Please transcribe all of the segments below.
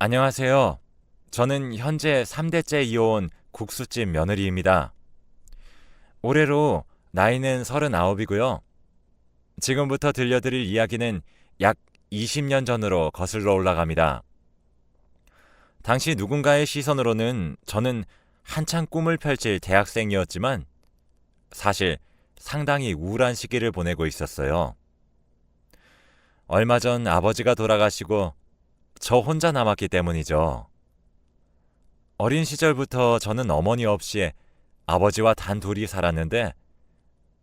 안녕하세요. 저는 현재 3대째 이어온 국수집 며느리입니다. 올해로 나이는 39이고요. 지금부터 들려드릴 이야기는 약 20년 전으로 거슬러 올라갑니다. 당시 누군가의 시선으로는 저는 한창 꿈을 펼칠 대학생이었지만 사실 상당히 우울한 시기를 보내고 있었어요. 얼마 전 아버지가 돌아가시고 저 혼자 남았기 때문이죠. 어린 시절부터 저는 어머니 없이 아버지와 단둘이 살았는데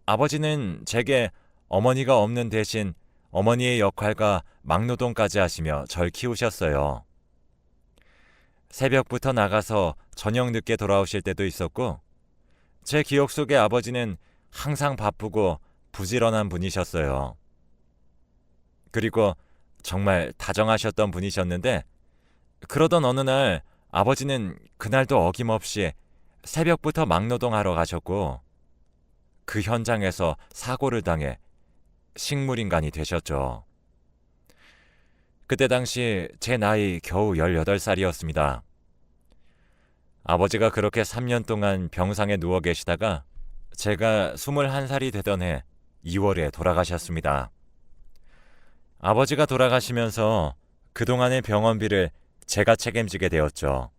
아버지는 제게 어머니가 없는 대신 어머니의 역할과 막노동까지 하시며 절 키우셨어요. 새벽부터 나가서 저녁 늦게 돌아오실 때도 있었고 제 기억 속에 아버지는 항상 바쁘고 부지런한 분이셨어요. 그리고 정말 다정하셨던 분이셨는데 그러던 어느 날 아버지는 그날도 어김없이 새벽부터 막노동하러 가셨고 그 현장에서 사고를 당해 식물인간이 되셨죠. 그때 당시 제 나이 겨우 18살이었습니다. 아버지가 그렇게 3년 동안 병상에 누워 계시다가 제가 21살이 되던 해 2월에 돌아가셨습니다. 아버지가 돌아가시면서 그동안의 병원비를 제가 책임지게 되었죠.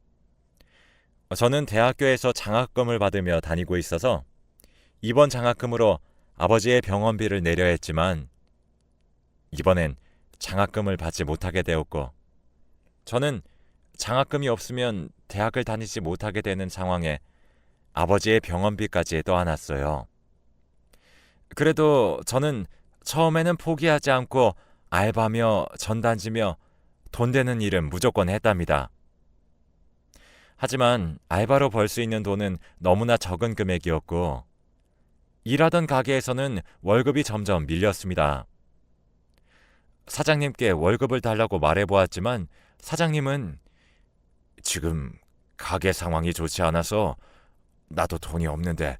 저는 대학교에서 장학금을 받으며 다니고 있어서 이번 장학금으로 아버지의 병원비를 내려 했지만 이번엔 장학금을 받지 못하게 되었고 저는 장학금이 없으면 대학을 다니지 못하게 되는 상황에 아버지의 병원비까지 떠안았어요. 그래도 저는 처음에는 포기하지 않고 알바며 전단지며 돈 되는 일은 무조건 했답니다. 하지만 알바로 벌 수 있는 돈은 너무나 적은 금액이었고 일하던 가게에서는 월급이 점점 밀렸습니다. 사장님께 월급을 달라고 말해보았지만 사장님은 지금 가게 상황이 좋지 않아서 나도 돈이 없는데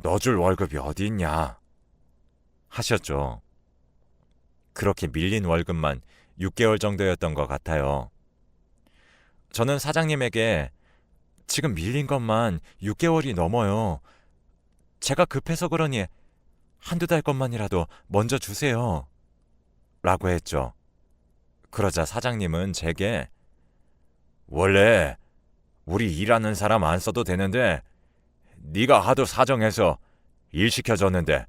너 줄 월급이 어디 있냐 하셨죠. 그렇게 밀린 월급만 6개월 정도였던 것 같아요. 저는 사장님에게 지금 밀린 것만 6개월이 넘어요. 제가 급해서 그러니 한두 달 것만이라도 먼저 주세요. 라고 했죠. 그러자 사장님은 제게 원래 우리 일하는 사람 안 써도 되는데 네가 하도 사정해서 일 시켜줬는데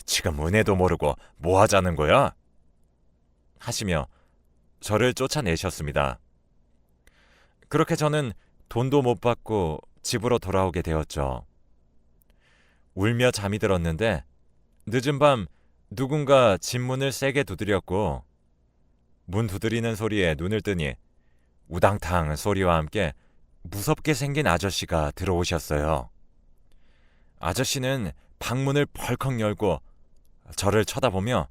지금 은혜도 모르고 뭐 하자는 거야? 하시며 저를 쫓아내셨습니다. 그렇게 저는 돈도 못 받고 집으로 돌아오게 되었죠. 울며 잠이 들었는데 늦은 밤 누군가 집 문을 세게 두드렸고 문 두드리는 소리에 눈을 뜨니 우당탕 소리와 함께 무섭게 생긴 아저씨가 들어오셨어요. 아저씨는 방문을 벌컥 열고 저를 쳐다보며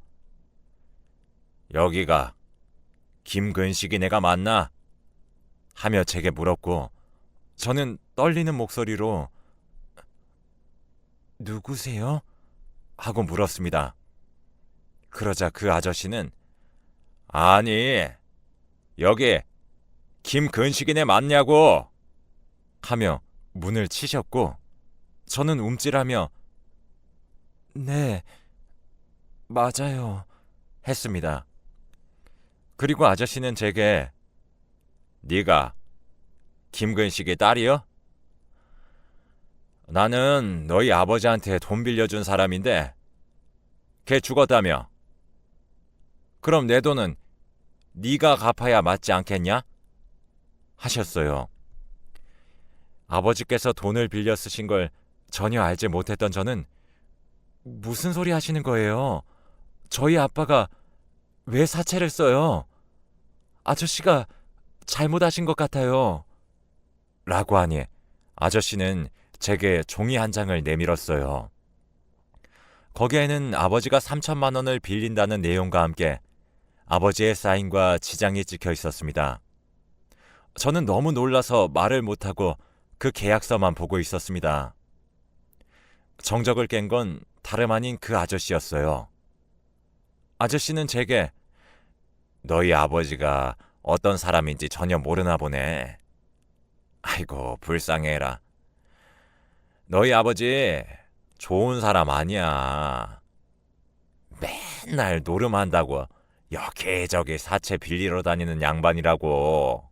여기가 김근식이네가 맞나? 하며 제게 물었고 저는 떨리는 목소리로 누구세요? 하고 물었습니다. 그러자 그 아저씨는 아니 여기 김근식이네 맞냐고 하며 문을 치셨고 저는 움찔하며 네 맞아요 했습니다. 그리고 아저씨는 제게 네가 김근식의 딸이여? 나는 너희 아버지한테 돈 빌려준 사람인데 걔 죽었다며? 그럼 내 돈은 네가 갚아야 맞지 않겠냐? 하셨어요. 아버지께서 돈을 빌려 쓰신 걸 전혀 알지 못했던 저는 무슨 소리 하시는 거예요? 저희 아빠가 왜 사채를 써요? 아저씨가 잘못하신 것 같아요. 라고 하니 아저씨는 제게 종이 한 장을 내밀었어요. 거기에는 아버지가 3천만 원을 빌린다는 내용과 함께 아버지의 사인과 지장이 찍혀 있었습니다. 저는 너무 놀라서 말을 못하고 그 계약서만 보고 있었습니다. 정적을 깬 건 다름 아닌 그 아저씨였어요. 아저씨는 제게 너희 아버지가 어떤 사람인지 전혀 모르나 보네. 아이고, 불쌍해라. 너희 아버지 좋은 사람 아니야. 맨날 노름한다고 여기저기 사채 빌리러 다니는 양반이라고.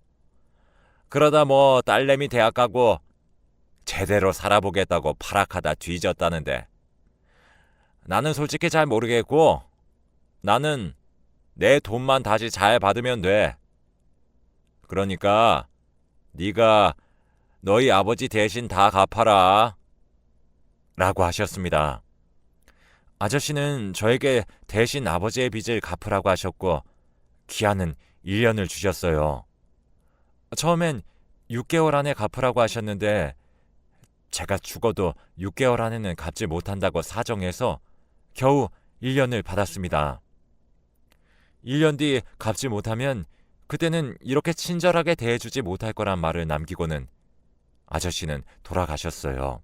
그러다 뭐 딸내미 대학 가고 제대로 살아보겠다고 파락하다 뒤졌다는데, 나는 솔직히 잘 모르겠고, 나는 내 돈만 다시 잘 받으면 돼. 그러니까 네가 너희 아버지 대신 다 갚아라. 라고 하셨습니다. 아저씨는 저에게 대신 아버지의 빚을 갚으라고 하셨고, 기한은 1년을 주셨어요. 처음엔 6개월 안에 갚으라고 하셨는데, 제가 죽어도 6개월 안에는 갚지 못한다고 사정해서 겨우 1년을 받았습니다. 1년 뒤 갚지 못하면 그때는 이렇게 친절하게 대해주지 못할 거란 말을 남기고는 아저씨는 돌아가셨어요.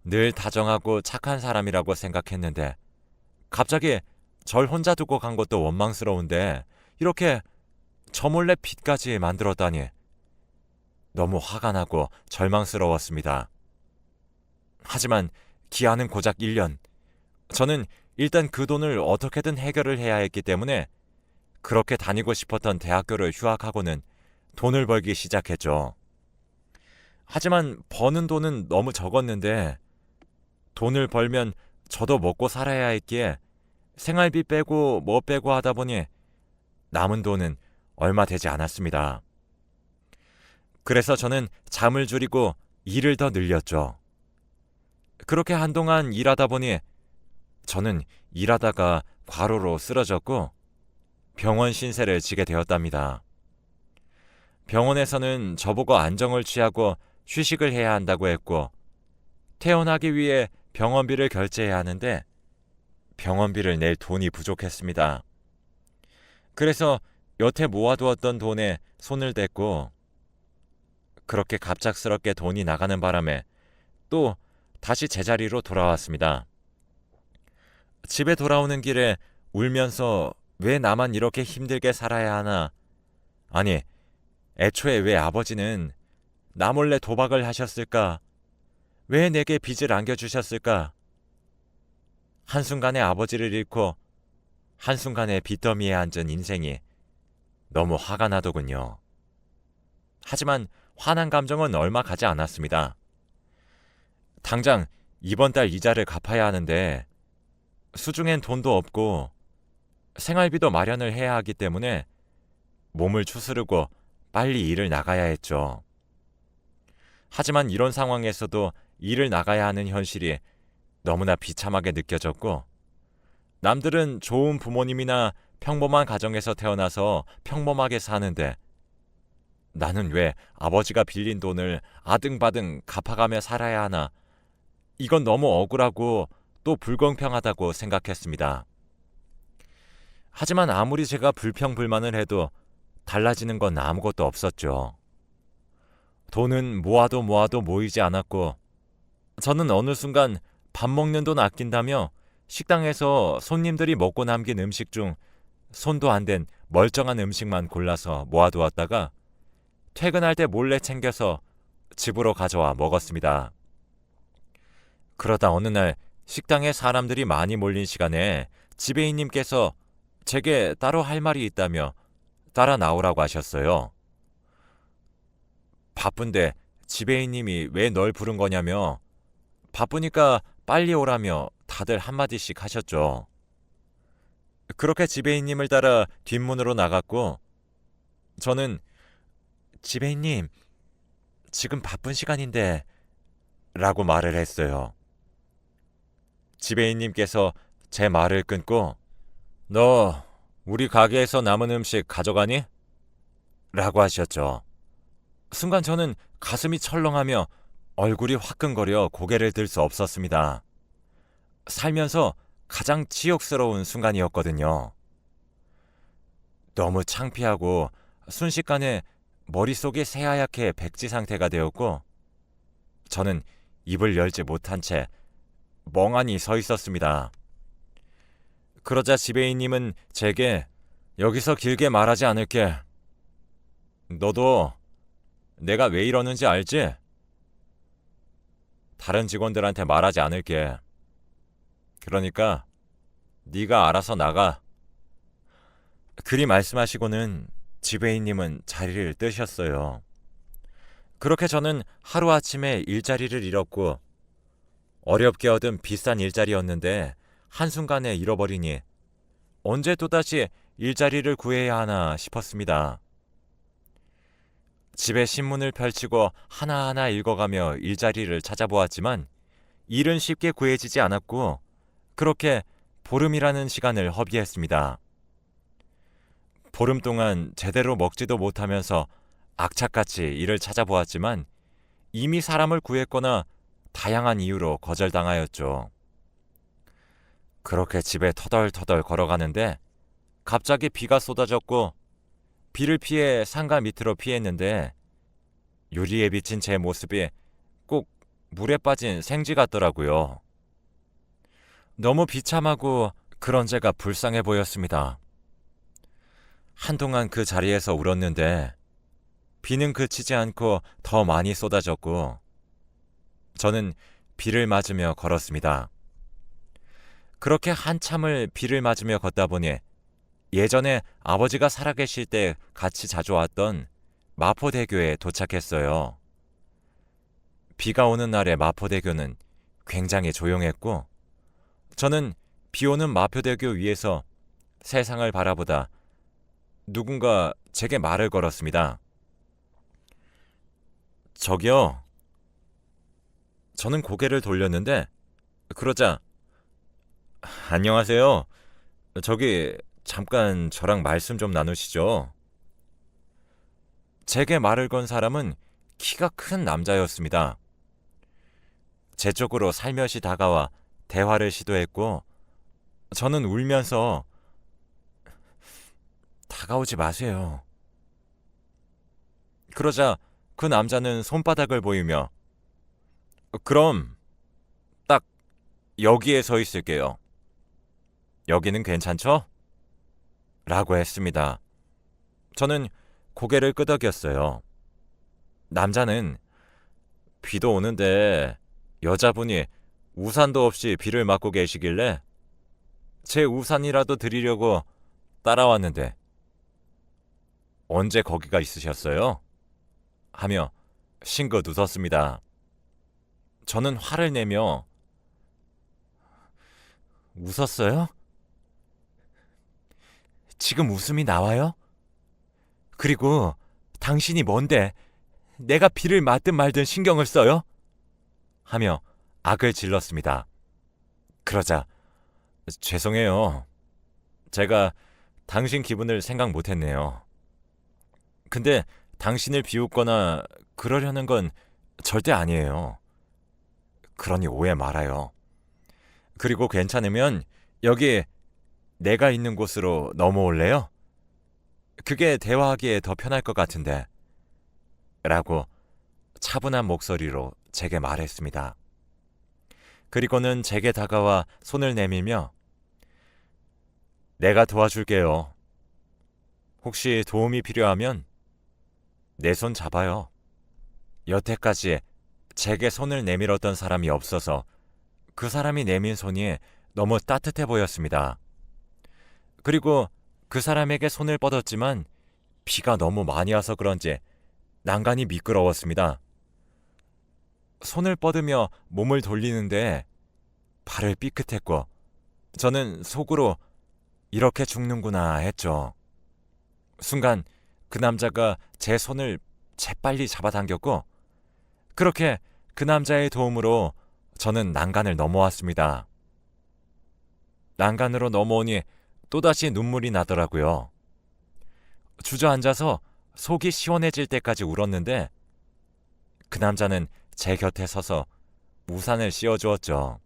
늘 다정하고 착한 사람이라고 생각했는데 갑자기 절 혼자 두고 간 것도 원망스러운데 이렇게 저 몰래 빚까지 만들었다니 너무 화가 나고 절망스러웠습니다. 하지만 기한은 고작 1년. 저는 일단 그 돈을 어떻게든 해결을 해야 했기 때문에 그렇게 다니고 싶었던 대학교를 휴학하고는 돈을 벌기 시작했죠. 하지만 버는 돈은 너무 적었는데 돈을 벌면 저도 먹고 살아야 했기에 생활비 빼고 뭐 빼고 하다 보니 남은 돈은 얼마 되지 않았습니다. 그래서 저는 잠을 줄이고 일을 더 늘렸죠. 그렇게 한동안 일하다 보니 저는 일하다가 과로로 쓰러졌고 병원 신세를 지게 되었답니다. 병원에서는 저보고 안정을 취하고 휴식을 해야 한다고 했고 퇴원하기 위해 병원비를 결제해야 하는데 병원비를 낼 돈이 부족했습니다. 그래서 여태 모아두었던 돈에 손을 댔고 그렇게 갑작스럽게 돈이 나가는 바람에 또 다시 제자리로 돌아왔습니다. 집에 돌아오는 길에 울면서 왜 나만 이렇게 힘들게 살아야 하나? 아니, 애초에 왜 아버지는 나 몰래 도박을 하셨을까? 왜 내게 빚을 안겨주셨을까? 한순간에 아버지를 잃고 한순간에 빚더미에 앉은 인생이 너무 화가 나더군요. 하지만 화난 감정은 얼마 가지 않았습니다. 당장 이번 달 이자를 갚아야 하는데 수중엔 돈도 없고 생활비도 마련을 해야 하기 때문에 몸을 추스르고 빨리 일을 나가야 했죠. 하지만 이런 상황에서도 일을 나가야 하는 현실이 너무나 비참하게 느껴졌고 남들은 좋은 부모님이나 평범한 가정에서 태어나서 평범하게 사는데 나는 왜 아버지가 빌린 돈을 아등바등 갚아가며 살아야 하나? 이건 너무 억울하고 또 불공평하다고 생각했습니다. 하지만 아무리 제가 불평불만을 해도 달라지는 건 아무것도 없었죠. 돈은 모아도 모이지 않았고 저는 어느 순간 밥 먹는 돈 아낀다며 식당에서 손님들이 먹고 남긴 음식 중 손도 안 댄 멀쩡한 음식만 골라서 모아두었다가 퇴근할 때 몰래 챙겨서 집으로 가져와 먹었습니다. 그러다 어느 날 식당에 사람들이 많이 몰린 시간에 지배인님께서 제게 따로 할 말이 있다며 따라 나오라고 하셨어요. 바쁜데 지배인님이 왜 널 부른 거냐며 바쁘니까 빨리 오라며 다들 한마디씩 하셨죠. 그렇게 지배인님을 따라 뒷문으로 나갔고 저는 지배인님, 지금 바쁜 시간인데 라고 말을 했어요. 지배인님께서 제 말을 끊고 너 우리 가게에서 남은 음식 가져가니? 라고 하셨죠. 순간 저는 가슴이 철렁하며 얼굴이 화끈거려 고개를 들 수 없었습니다. 살면서 가장 치욕스러운 순간이었거든요. 너무 창피하고 순식간에 머릿속이 새하얗게 백지 상태가 되었고 저는 입을 열지 못한 채 멍하니 서 있었습니다. 그러자 지배인님은 제게 여기서 길게 말하지 않을게. 너도 내가 왜 이러는지 알지? 다른 직원들한테 말하지 않을게. 그러니까 네가 알아서 나가. 그리 말씀하시고는 지배인님은 자리를 뜨셨어요. 그렇게 저는 하루아침에 일자리를 잃었고 어렵게 얻은 비싼 일자리였는데 한순간에 잃어버리니 언제 또다시 일자리를 구해야 하나 싶었습니다. 집에 신문을 펼치고 하나하나 읽어가며 일자리를 찾아보았지만 일은 쉽게 구해지지 않았고 그렇게 보름이라는 시간을 허비했습니다. 보름 동안 제대로 먹지도 못하면서 악착같이 일을 찾아보았지만 이미 사람을 구했거나 다양한 이유로 거절당하였죠. 그렇게 집에 터덜터덜 걸어가는데 갑자기 비가 쏟아졌고 비를 피해 상가 밑으로 피했는데 유리에 비친 제 모습이 꼭 물에 빠진 생쥐 같더라고요. 너무 비참하고 그런 제가 불쌍해 보였습니다. 한동안 그 자리에서 울었는데 비는 그치지 않고 더 많이 쏟아졌고 저는 비를 맞으며 걸었습니다. 그렇게 한참을 비를 맞으며 걷다 보니 예전에 아버지가 살아계실 때 같이 자주 왔던 마포대교에 도착했어요. 비가 오는 날의 마포대교는 굉장히 조용했고 저는 비 오는 마포대교 위에서 세상을 바라보다 누군가 제게 말을 걸었습니다. 저기요. 저는 고개를 돌렸는데 그러자 안녕하세요. 저기 잠깐 저랑 말씀 좀 나누시죠. 제게 말을 건 사람은 키가 큰 남자였습니다. 제 쪽으로 살며시 다가와 대화를 시도했고 저는 울면서 다가오지 마세요. 그러자 그 남자는 손바닥을 보이며 그럼 딱 여기에 서 있을게요. 여기는 괜찮죠? 라고 했습니다. 저는 고개를 끄덕였어요. 남자는 비도 오는데 여자분이 우산도 없이 비를 맞고 계시길래 제 우산이라도 드리려고 따라왔는데 언제 거기가 있으셨어요? 하며 싱긋 웃었습니다. 저는 화를 내며 웃었어요? 지금 웃음이 나와요? 그리고 당신이 뭔데 내가 비를 맞든 말든 신경을 써요? 하며 악을 질렀습니다. 그러자 죄송해요. 제가 당신 기분을 생각 못했네요. 근데 당신을 비웃거나 그러려는 건 절대 아니에요. 그러니 오해 말아요. 그리고 괜찮으면 여기 내가 있는 곳으로 넘어올래요? 그게 대화하기에 더 편할 것 같은데. 라고 차분한 목소리로 제게 말했습니다. 그리고는 제게 다가와 손을 내밀며 내가 도와줄게요. 혹시 도움이 필요하면 내 손 잡아요. 여태까지 제게 손을 내밀었던 사람이 없어서 그 사람이 내민 손이 너무 따뜻해 보였습니다. 그리고 그 사람에게 손을 뻗었지만 비가 너무 많이 와서 그런지 난간이 미끄러웠습니다. 손을 뻗으며 몸을 돌리는데 발을 삐끗했고 저는 속으로 이렇게 죽는구나 했죠. 순간 그 남자가 제 손을 재빨리 잡아당겼고 그렇게 그 남자의 도움으로 저는 난간을 넘어왔습니다. 난간으로 넘어오니 또다시 눈물이 나더라고요. 주저앉아서 속이 시원해질 때까지 울었는데 그 남자는 제 곁에 서서 우산을 씌워주었죠.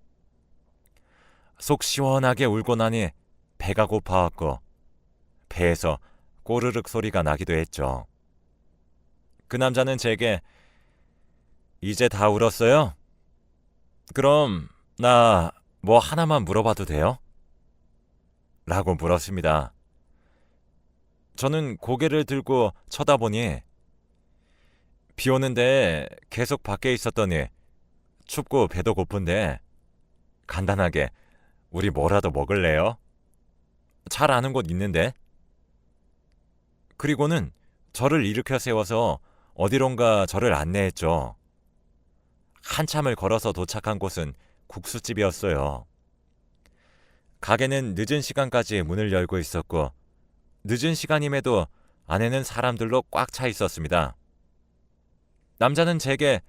속 시원하게 울고 나니 배가 고파왔고 배에서 꼬르륵 소리가 나기도 했죠. 그 남자는 제게 이제 다 울었어요? 그럼 나 뭐 하나만 물어봐도 돼요? 라고 물었습니다. 저는 고개를 들고 쳐다보니 비 오는데 계속 밖에 있었더니 춥고 배도 고픈데 간단하게 우리 뭐라도 먹을래요? 잘 아는 곳 있는데? 그리고는 저를 일으켜 세워서 어디론가 저를 안내했죠. 한참을 걸어서 도착한 곳은 국수집이었어요. 가게는 늦은 시간까지 문을 열고 있었고 늦은 시간임에도 안에는 사람들로 꽉 차 있었습니다. 남자는 제게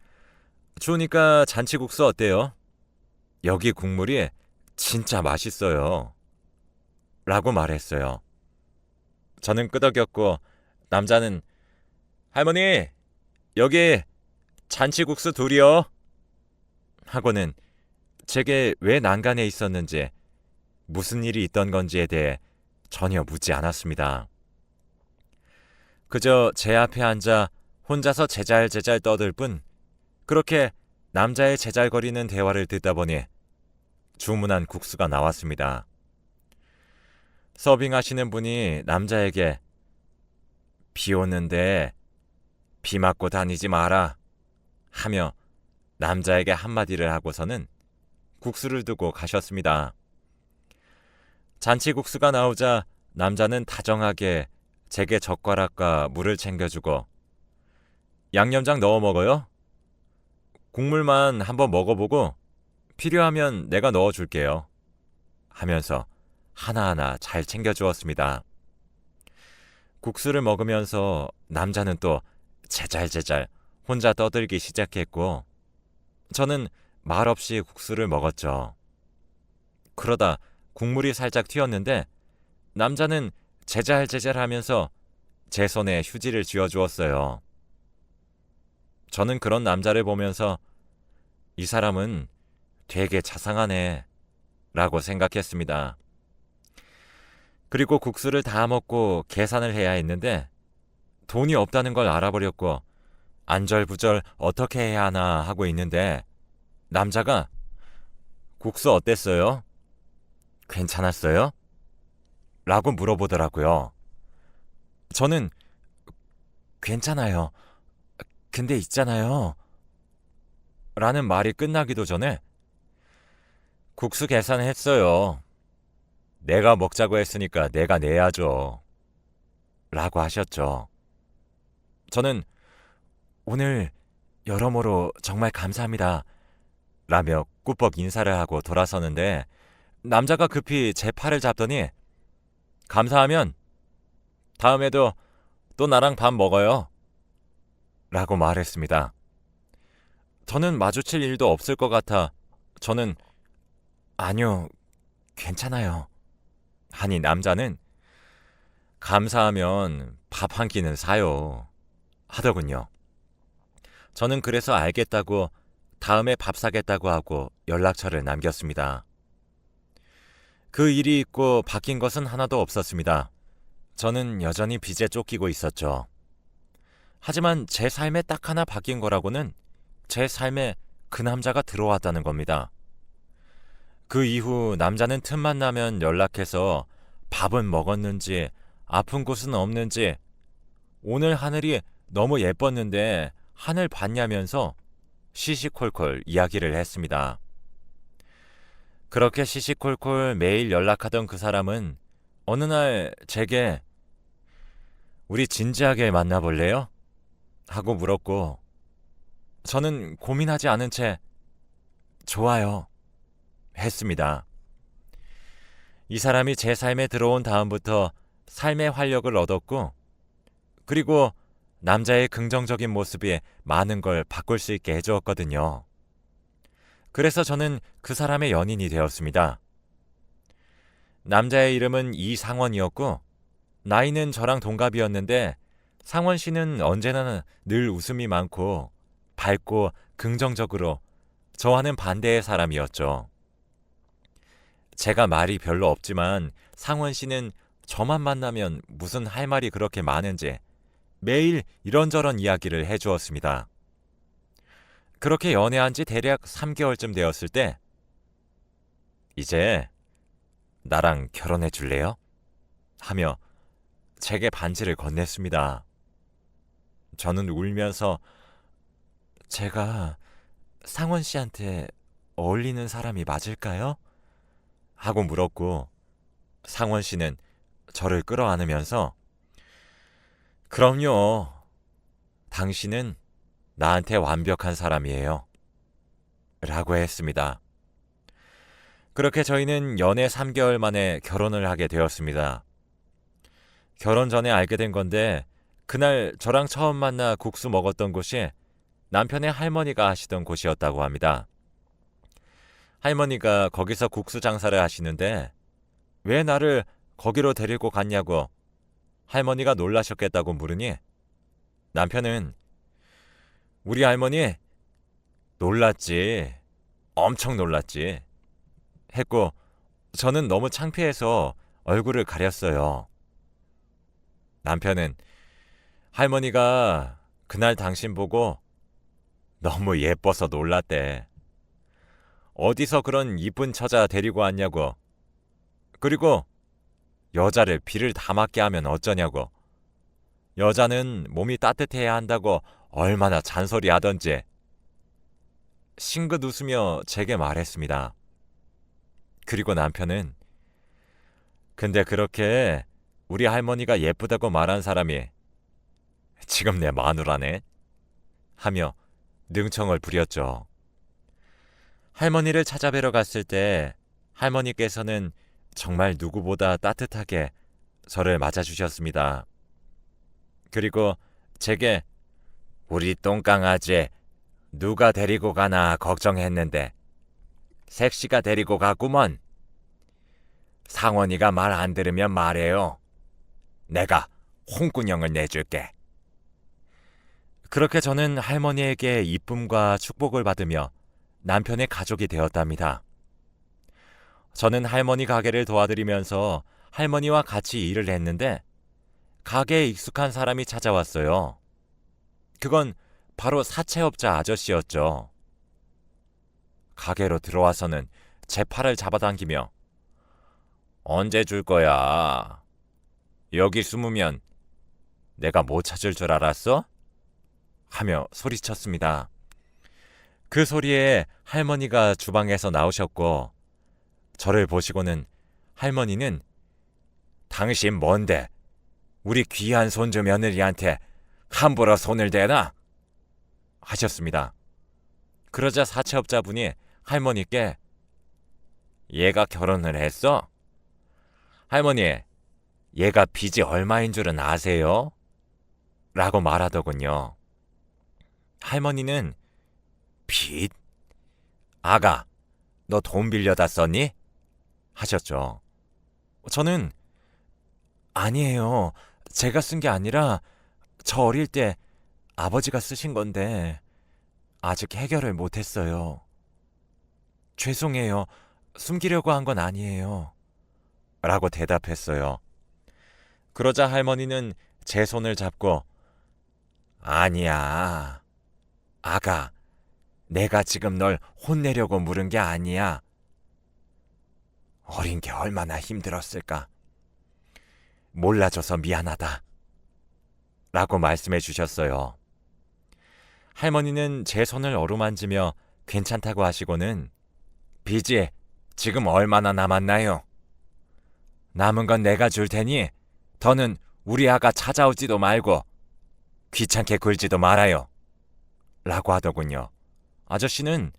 추우니까 잔치국수 어때요? 여기 국물이 진짜 맛있어요. 라고 말했어요. 저는 끄덕였고 남자는 할머니 여기 잔치국수 둘이요. 하고는 제게 왜 난간에 있었는지 무슨 일이 있던 건지에 대해 전혀 묻지 않았습니다. 그저 제 앞에 앉아 혼자서 제잘제잘 떠들 뿐 그렇게 남자의 제잘거리는 대화를 듣다 보니 주문한 국수가 나왔습니다. 서빙하시는 분이 남자에게 비 오는데 비 맞고 다니지 마라 하며 남자에게 한마디를 하고서는 국수를 두고 가셨습니다. 잔치국수가 나오자 남자는 다정하게 제게 젓가락과 물을 챙겨주고 양념장 넣어 먹어요? 국물만 한번 먹어보고 필요하면 내가 넣어줄게요. 하면서 하나하나 잘 챙겨주었습니다. 국수를 먹으면서 남자는 또 제잘제잘 혼자 떠들기 시작했고 저는 말없이 국수를 먹었죠. 그러다 국물이 살짝 튀었는데 남자는 제잘제잘하면서 제 손에 휴지를 쥐어주었어요. 저는 그런 남자를 보면서 이 사람은 되게 자상하네 라고 생각했습니다. 그리고 국수를 다 먹고 계산을 해야 했는데 돈이 없다는 걸 알아버렸고 안절부절 어떻게 해야 하나 하고 있는데 남자가 국수 어땠어요? 괜찮았어요? 라고 물어보더라고요. 저는 괜찮아요. 근데 있잖아요. 라는 말이 끝나기도 전에 국수 계산했어요. 내가 먹자고 했으니까 내가 내야죠. 라고 하셨죠. 저는 오늘 여러모로 정말 감사합니다. 라며 꾸벅 인사를 하고 돌아서는데 남자가 급히 제 팔을 잡더니 감사하면 다음에도 또 나랑 밥 먹어요. 라고 말했습니다. 저는 마주칠 일도 없을 것 같아 저는 아니요, 괜찮아요. 하니 남자는 감사하면 밥 한 끼는 사요. 하더군요. 저는 그래서 알겠다고 다음에 밥 사겠다고 하고 연락처를 남겼습니다. 그 일이 있고 바뀐 것은 하나도 없었습니다. 저는 여전히 빚에 쫓기고 있었죠. 하지만 제 삶에 딱 하나 바뀐 거라고는 제 삶에 그 남자가 들어왔다는 겁니다. 그 이후 남자는 틈만 나면 연락해서 밥은 먹었는지 아픈 곳은 없는지 오늘 하늘이 너무 예뻤는데 하늘 봤냐면서 시시콜콜 이야기를 했습니다. 그렇게 시시콜콜 매일 연락하던 그 사람은 어느 날 제게 우리 진지하게 만나볼래요? 하고 물었고 저는 고민하지 않은 채 좋아요 했습니다. 이 사람이 제 삶에 들어온 다음부터 삶의 활력을 얻었고 그리고 남자의 긍정적인 모습이 많은 걸 바꿀 수 있게 해주었거든요. 그래서 저는 그 사람의 연인이 되었습니다. 남자의 이름은 이상원이었고 나이는 저랑 동갑이었는데 상원 씨는 언제나 늘 웃음이 많고 밝고 긍정적으로 저와는 반대의 사람이었죠. 제가 말이 별로 없지만 상원 씨는 저만 만나면 무슨 할 말이 그렇게 많은지 매일 이런저런 이야기를 해주었습니다. 그렇게 연애한 지 대략 3개월쯤 되었을 때 이제 나랑 결혼해 줄래요? 하며 제게 반지를 건넸습니다. 저는 울면서 제가 상원 씨한테 어울리는 사람이 맞을까요? 하고 물었고 상원 씨는 저를 끌어안으면서 그럼요. 당신은 나한테 완벽한 사람이에요. 라고 했습니다. 그렇게 저희는 연애 3개월 만에 결혼을 하게 되었습니다. 결혼 전에 알게 된 건데 그날 저랑 처음 만나 국수 먹었던 곳이 남편의 할머니가 하시던 곳이었다고 합니다. 할머니가 거기서 국수 장사를 하시는데 왜 나를 거기로 데리고 갔냐고 할머니가 놀라셨겠다고 물으니 남편은 우리 할머니 놀랐지. 엄청 놀랐지. 했고 저는 너무 창피해서 얼굴을 가렸어요. 남편은 할머니가 그날 당신 보고 너무 예뻐서 놀랐대. 어디서 그런 이쁜 처자 데리고 왔냐고. 그리고 여자를 비를 다 맞게 하면 어쩌냐고. 여자는 몸이 따뜻해야 한다고 얼마나 잔소리 하던지. 싱긋 웃으며 제게 말했습니다. 그리고 남편은 근데 그렇게 우리 할머니가 예쁘다고 말한 사람이 지금 내 마누라네? 하며 능청을 부렸죠. 할머니를 찾아뵈러 갔을 때 할머니께서는 정말 누구보다 따뜻하게 저를 맞아주셨습니다. 그리고 제게 우리 똥강아지 누가 데리고 가나 걱정했는데 색시가 데리고 가구먼. 상원이가 말 안 들으면 말해요. 내가 홍군형을 내줄게. 그렇게 저는 할머니에게 이쁨과 축복을 받으며 남편의 가족이 되었답니다. 저는 할머니 가게를 도와드리면서 할머니와 같이 일을 했는데 가게에 익숙한 사람이 찾아왔어요. 그건 바로 사채업자 아저씨였죠. 가게로 들어와서는 제 팔을 잡아당기며 언제 줄 거야? 여기 숨으면 내가 못 찾을 줄 알았어? 하며 소리쳤습니다. 그 소리에 할머니가 주방에서 나오셨고 저를 보시고는 할머니는 당신 뭔데 우리 귀한 손주 며느리한테 함부로 손을 대나? 하셨습니다. 그러자 사채업자분이 할머니께 얘가 결혼을 했어? 할머니, 얘가 빚이 얼마인 줄은 아세요? 라고 말하더군요. 할머니는 빚? 아가, 너 돈 빌려다 썼니? 하셨죠. 저는 아니에요. 제가 쓴 게 아니라 저 어릴 때 아버지가 쓰신 건데 아직 해결을 못했어요. 죄송해요. 숨기려고 한 건 아니에요. 라고 대답했어요. 그러자 할머니는 제 손을 잡고 아니야. 아가, 내가 지금 널 혼내려고 물은 게 아니야. 어린 게 얼마나 힘들었을까. 몰라줘서 미안하다. 라고 말씀해 주셨어요. 할머니는 제 손을 어루만지며 괜찮다고 하시고는 빚이 지금 얼마나 남았나요? 남은 건 내가 줄 테니 더는 우리 아가 찾아오지도 말고 귀찮게 굴지도 말아요. 라고 하더군요. 아저씨는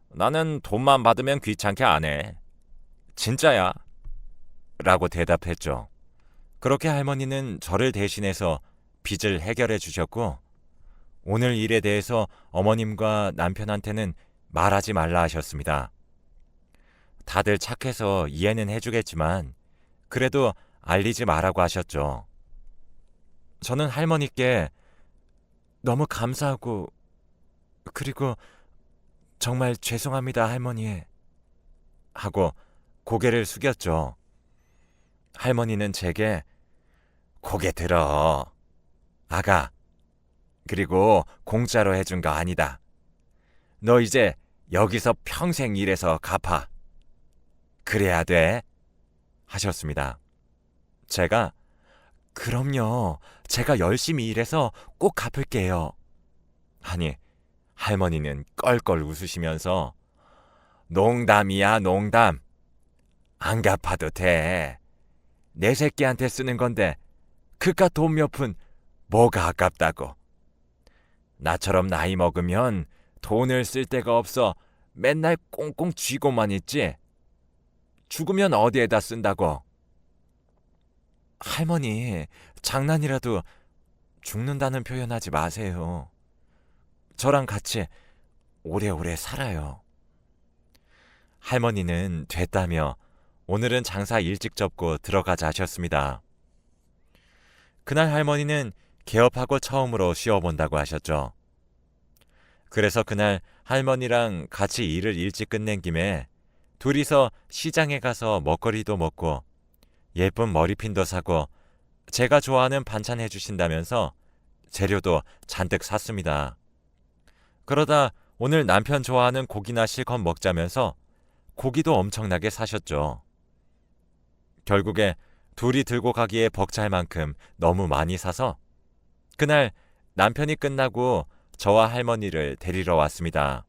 나는 돈만 받으면 귀찮게 안 해. 진짜야. 라고 대답했죠. 그렇게 할머니는 저를 대신해서 빚을 해결해 주셨고 오늘 일에 대해서 어머님과 남편한테는 말하지 말라 하셨습니다. 다들 착해서 이해는 해주겠지만 그래도 알리지 말라고 하셨죠. 저는 할머니께 너무 감사하고 그리고 정말 죄송합니다 할머니 하고 고개를 숙였죠. 할머니는 제게 고개 들어. 아가, 그리고 공짜로 해준 거 아니다. 너 이제 여기서 평생 일해서 갚아. 그래야 돼. 하셨습니다. 제가 그럼요. 제가 열심히 일해서 꼭 갚을게요. 하니 할머니는 껄껄 웃으시면서 농담이야, 농담. 안 갚아도 돼. 내 새끼한테 쓰는 건데 그깟 돈 몇 푼 뭐가 아깝다고. 나처럼 나이 먹으면 돈을 쓸 데가 없어 맨날 꽁꽁 쥐고만 있지. 죽으면 어디에다 쓴다고. 할머니, 장난이라도 죽는다는 표현하지 마세요. 저랑 같이 오래오래 살아요. 할머니는 됐다며 오늘은 장사 일찍 접고 들어가자 하셨습니다. 그날 할머니는 개업하고 처음으로 쉬어본다고 하셨죠. 그래서 그날 할머니랑 같이 일을 일찍 끝낸 김에 둘이서 시장에 가서 먹거리도 먹고 예쁜 머리핀도 사고 제가 좋아하는 반찬 해주신다면서 재료도 잔뜩 샀습니다. 그러다 오늘 남편 좋아하는 고기나 실컷 먹자면서 고기도 엄청나게 사셨죠. 결국에 둘이 들고 가기에 벅찰 만큼 너무 많이 사서 그날 남편이 끝나고 저와 할머니를 데리러 왔습니다.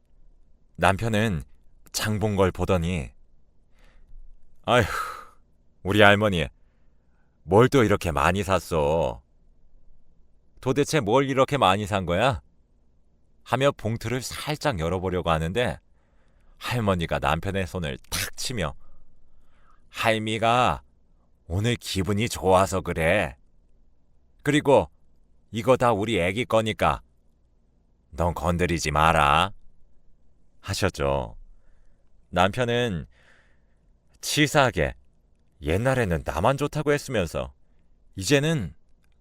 남편은 장 본 걸 보더니 아휴, 우리 할머니 뭘 또 이렇게 많이 샀어? 도대체 뭘 이렇게 많이 산 거야? 하며 봉투를 살짝 열어보려고 하는데 할머니가 남편의 손을 탁 치며 할미가 오늘 기분이 좋아서 그래. 그리고 이거 다 우리 애기 거니까 넌 건드리지 마라 하셨죠. 남편은 치사하게 옛날에는 나만 좋다고 했으면서 이제는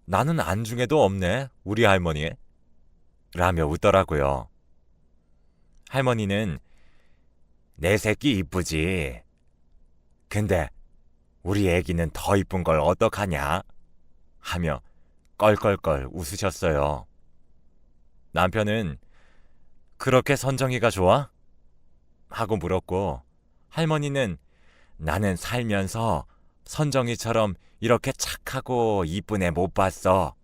나는 안중에도 없네 우리 할머니 라며 웃더라고요. 할머니는 내 새끼 이쁘지. 근데 우리 애기는 더 이쁜 걸 어떡하냐 하며 껄껄껄 웃으셨어요. 남편은 그렇게 선정이가 좋아? 하고 물었고 할머니는 나는 살면서 선정이처럼 이렇게 착하고 이쁜 애 못 봤어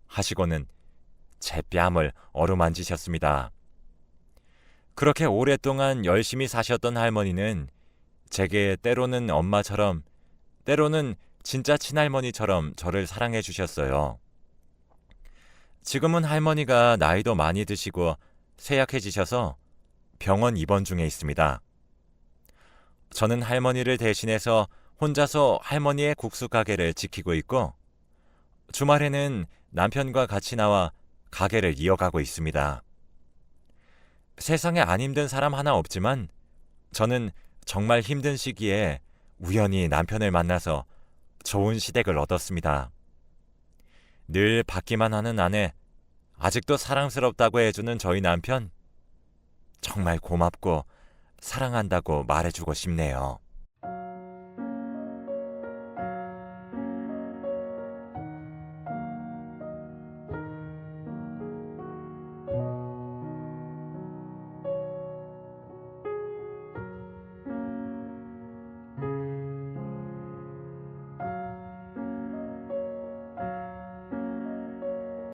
하시고는 제 뺨을 어루만지셨습니다. 그렇게 오랫동안 열심히 사셨던 할머니는 제게 때로는 엄마처럼 때로는 진짜 친할머니처럼 저를 사랑해 주셨어요. 지금은 할머니가 나이도 많이 드시고 쇠약해지셔서 병원 입원 중에 있습니다. 저는 할머니를 대신해서 혼자서 할머니의 국수 가게를 지키고 있고 주말에는 남편과 같이 나와 가게를 이어가고 있습니다. 세상에 안 힘든 사람 하나 없지만 저는 정말 힘든 시기에 우연히 남편을 만나서 좋은 시댁을 얻었습니다. 늘 받기만 하는 아내, 아직도 사랑스럽다고 해주는 저희 남편, 정말 고맙고 사랑한다고 말해주고 싶네요.